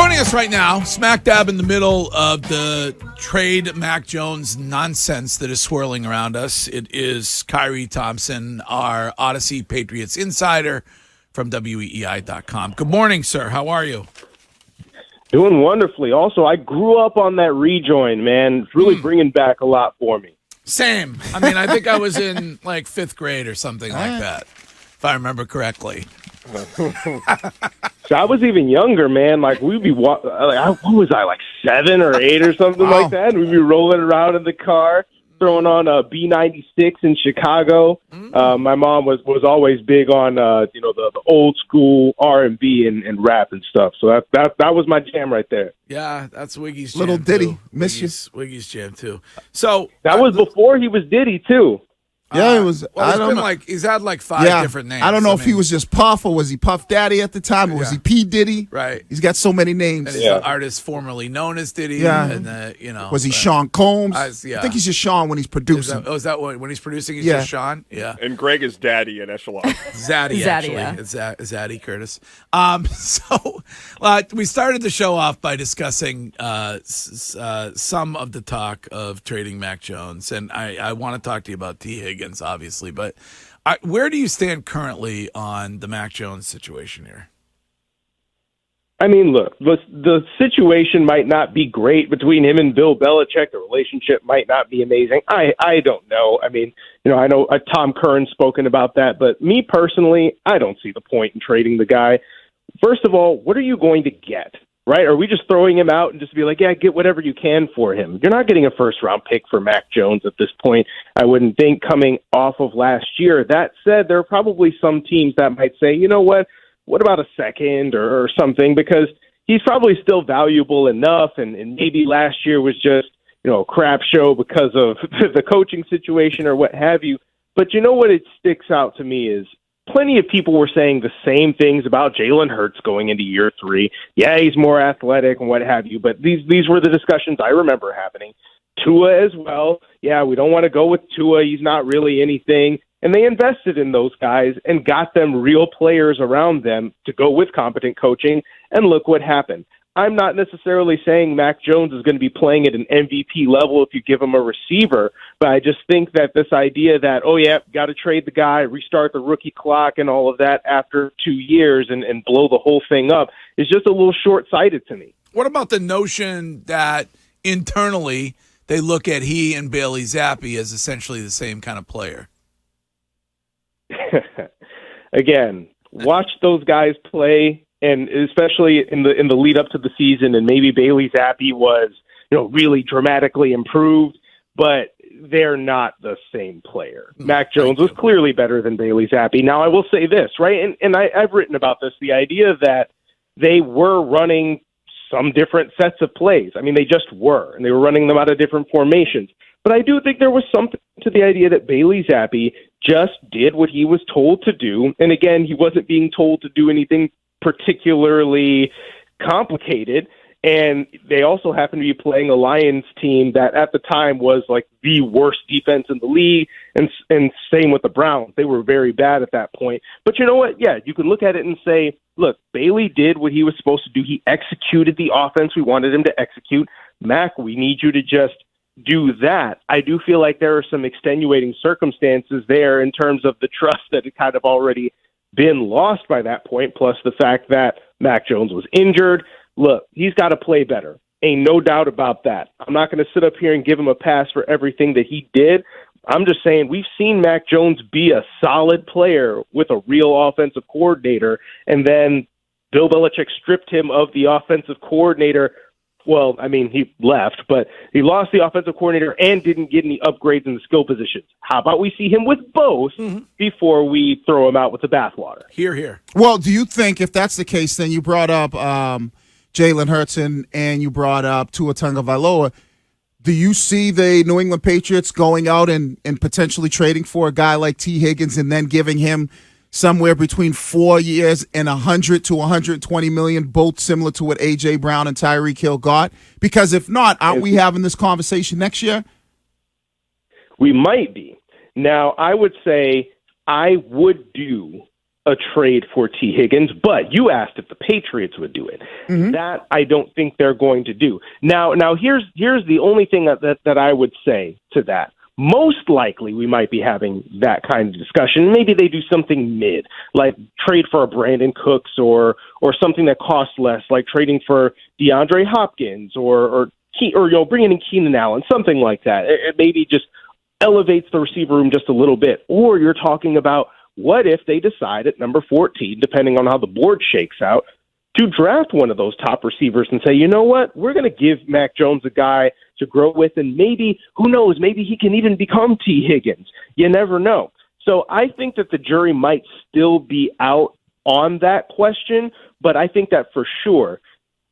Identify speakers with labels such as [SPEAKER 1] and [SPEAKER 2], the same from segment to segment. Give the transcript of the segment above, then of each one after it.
[SPEAKER 1] Joining us right now, smack dab in the middle of the trade Mac Jones nonsense that is swirling around us, it is Khari Thompson, our Odyssey Patriots insider from WEEI.com. Good morning, sir. How are you?
[SPEAKER 2] Doing wonderfully. Also, I grew up on that rejoin, man. It's really bringing back a lot for me.
[SPEAKER 1] Same. I mean, I think I was in like 5th grade or something like that, if I remember correctly.
[SPEAKER 2] So I was even younger, man. Like we'd be, what was I, like 7 or 8 or something like that? We'd be rolling around in the car, throwing on a B96 in Chicago. My mom was always big on the old school R&B and rap and stuff. So that was my jam right there.
[SPEAKER 1] Yeah, that's Wiggy's jam.
[SPEAKER 3] Little Diddy,
[SPEAKER 1] too.
[SPEAKER 3] miss you.
[SPEAKER 1] Wiggy's jam too. So
[SPEAKER 2] that was before he was Diddy too.
[SPEAKER 3] Yeah, it was.
[SPEAKER 1] Well,
[SPEAKER 3] I don't know.
[SPEAKER 1] He's had like 5 different names.
[SPEAKER 3] I don't know if he was just Puff or was he Puff Daddy at the time or was he P Diddy?
[SPEAKER 1] Right.
[SPEAKER 3] He's got so many names.
[SPEAKER 1] And he's an artist formerly known as Diddy.
[SPEAKER 3] Yeah.
[SPEAKER 1] And
[SPEAKER 3] was he Sean Combs?
[SPEAKER 1] I
[SPEAKER 3] think he's just Sean when he's producing.
[SPEAKER 1] Is that when he's producing? He's just Sean. Yeah.
[SPEAKER 4] And Greg is Daddy in Echelon.
[SPEAKER 1] Zaddy, actually.
[SPEAKER 5] Yeah.
[SPEAKER 1] It's Zaddy Curtis. So we started the show off by discussing some of the talk of trading Mac Jones, and I want to talk to you about T. Higgins, obviously, but where do you stand currently on the Mac Jones situation here?
[SPEAKER 2] I mean, look, the situation might not be great between him and Bill Belichick. The relationship might not be amazing. I don't know. I mean, I know Tom Curran's spoken about that, but me personally, I don't see the point in trading the guy. First of all, what are you going to get, right? Are we just throwing him out and just be like, yeah, get whatever you can for him? You're not getting a first-round pick for Mac Jones at this point, I wouldn't think, coming off of last year. That said, there are probably some teams that might say, you know what about a second or something, because he's probably still valuable enough, and maybe last year was just, a crap show because of the coaching situation or what have you. But you know what it sticks out to me is plenty of people were saying the same things about Jalen Hurts going into year 3. Yeah, he's more athletic and what have you, but these were the discussions I remember happening. Tua as well. Yeah, we don't want to go with Tua. He's not really anything. And they invested in those guys and got them real players around them to go with competent coaching, and look what happened. I'm not necessarily saying Mac Jones is going to be playing at an MVP level if you give him a receiver, but I just think that this idea that, got to trade the guy, restart the rookie clock and all of that after 2 years and blow the whole thing up is just a little short-sighted to me.
[SPEAKER 1] What about the notion that internally they look at he and Bailey Zappe as essentially the same kind of player?
[SPEAKER 2] Again, watch those guys play, and especially in the lead up to the season, and maybe Bailey Zappe was, really dramatically improved, but they're not the same player. Mac Jones was clearly better than Bailey Zappe. Now, I will say this, right, and I've written about this, the idea that they were running some different sets of plays. I mean, they just were, and they were running them out of different formations. But I do think there was something to the idea that Bailey Zappe just did what he was told to do. And again, he wasn't being told to do anything particularly complicated. And they also happened to be playing a Lions team that at the time was like the worst defense in the league. And same with the Browns. They were very bad at that point. But you know what? Yeah, you can look at it and say, look, Bailey did what he was supposed to do. He executed the offense we wanted him to execute. Mac, we need you to just do that. I do feel like there are some extenuating circumstances there in terms of the trust that had kind of already been lost by that point, plus the fact that Mac Jones was injured. Look, he's got to play better. Ain't no doubt about that. I'm not going to sit up here and give him a pass for everything that he did. I'm just saying we've seen Mac Jones be a solid player with a real offensive coordinator, and then Bill Belichick stripped him of the offensive coordinator. Well, I mean, he left, but he lost the offensive coordinator and didn't get any upgrades in the skill positions. How about we see him with both before we throw him out with the bathwater?
[SPEAKER 1] Here.
[SPEAKER 3] Well, do you think if that's the case, then you brought up Jalen Hurts and you brought up Tua Tagovailoa, do you see the New England Patriots going out and potentially trading for a guy like T. Higgins and then giving him somewhere between 4 years and 100 to 120 million, both similar to what A.J. Brown and Tyreek Hill got? Because if not, aren't we having this conversation next year?
[SPEAKER 2] We might be. Now, I would say I would do a trade for T. Higgins, but you asked if the Patriots would do it. That I don't think they're going to do. Now here's the only thing that I would say to that. Most likely we might be having that kind of discussion. Maybe they do something mid, like trade for a Brandon Cooks or something that costs less, like trading for DeAndre Hopkins or bringing in Keenan Allen, something like that. It maybe just elevates the receiver room just a little bit. Or you're talking about, what if they decide at number 14, depending on how the board shakes out, to draft one of those top receivers and say, you know what, we're going to give Mac Jones a guy to grow with, and maybe, who knows, maybe he can even become T. Higgins. You never know. So I think that the jury might still be out on that question, but I think that for sure,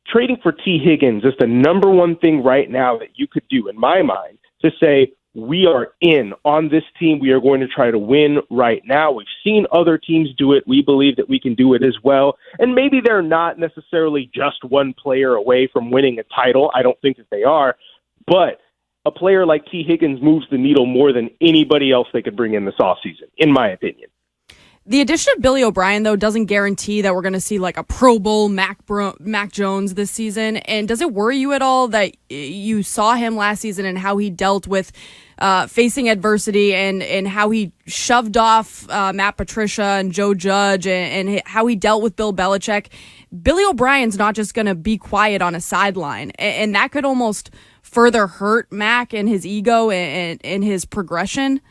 [SPEAKER 2] trading for T. Higgins is the number one thing right now that you could do, in my mind, to say, we are in on this team. We are going to try to win right now. We've seen other teams do it. We believe that we can do it as well. And maybe they're not necessarily just one player away from winning a title. I don't think that they are. But a player like T. Higgins moves the needle more than anybody else they could bring in this offseason, in my opinion.
[SPEAKER 5] The addition of Billy O'Brien, though, doesn't guarantee that we're going to see like a Pro Bowl Mac Jones this season. And does it worry you at all that you saw him last season and how he dealt with facing adversity and how he shoved off Matt Patricia and Joe Judge and how he dealt with Bill Belichick? Billy O'Brien's not just going to be quiet on a sideline, and that could almost further hurt Mac and his ego and his progression.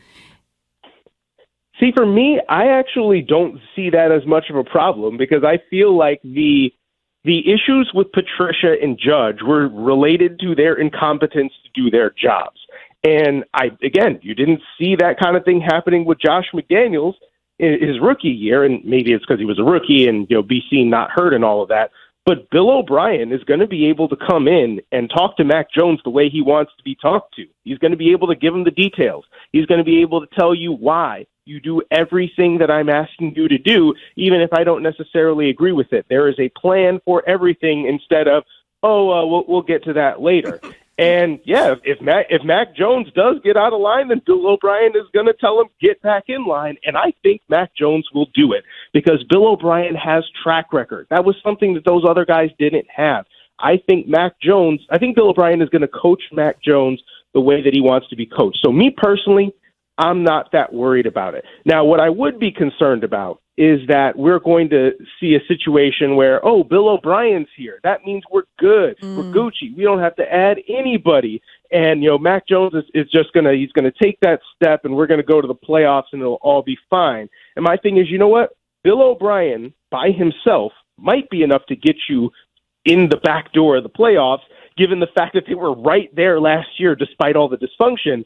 [SPEAKER 2] See, for me, I actually don't see that as much of a problem because I feel like the issues with Patricia and Judge were related to their incompetence to do their jobs. And you didn't see that kind of thing happening with Josh McDaniels in his rookie year, and maybe it's because he was a rookie and be seen not hurt and all of that. But Bill O'Brien is going to be able to come in and talk to Mac Jones the way he wants to be talked to. He's going to be able to give him the details. He's going to be able to tell you why you do everything that I'm asking you to do, even if I don't necessarily agree with it. There is a plan for everything instead of, we'll get to that later. And yeah, if Mac Jones does get out of line, then Bill O'Brien is going to tell him, get back in line. And I think Mac Jones will do it because Bill O'Brien has track record. That was something that those other guys didn't have. I think Bill O'Brien is going to coach Mac Jones the way that he wants to be coached. So me personally, I'm not that worried about it. Now, what I would be concerned about is that we're going to see a situation where, Bill O'Brien's here. That means we're good. We're Gucci. We don't have to add anybody. And, Mac Jones is just he's going to take that step and we're going to go to the playoffs and it'll all be fine. And my thing is, you know what? Bill O'Brien by himself might be enough to get you in the back door of the playoffs, given the fact that they were right there last year despite all the dysfunction.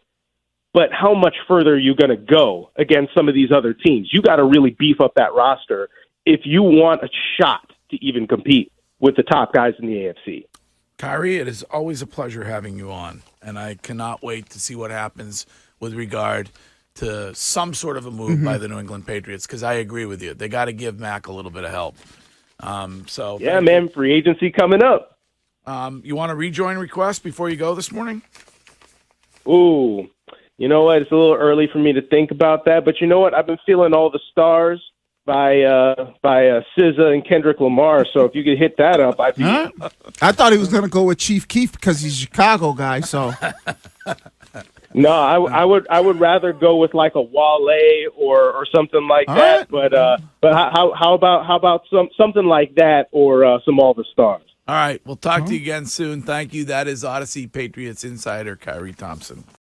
[SPEAKER 2] But how much further are you going to go against some of these other teams? You got to really beef up that roster if you want a shot to even compete with the top guys in the AFC.
[SPEAKER 1] Khari, it is always a pleasure having you on, and I cannot wait to see what happens with regard to some sort of a move by the New England Patriots, because I agree with you. They got to give Mac a little bit of help.
[SPEAKER 2] Free agency coming up.
[SPEAKER 1] You want a rejoin request before you go this morning?
[SPEAKER 2] Ooh. You know what? It's a little early for me to think about that, but you know what? I've been feeling All the Stars by SZA and Kendrick Lamar. So if you could hit that up, I'd be.
[SPEAKER 3] Huh? I thought he was going to go with Chief Keef because he's a Chicago guy. So
[SPEAKER 2] no, I would rather go with like a Wale or something like that.
[SPEAKER 3] Right.
[SPEAKER 2] But how about something like that or some All the Stars?
[SPEAKER 1] All right, we'll talk to you again soon. Thank you. That is Odyssey Patriots insider Khari Thompson.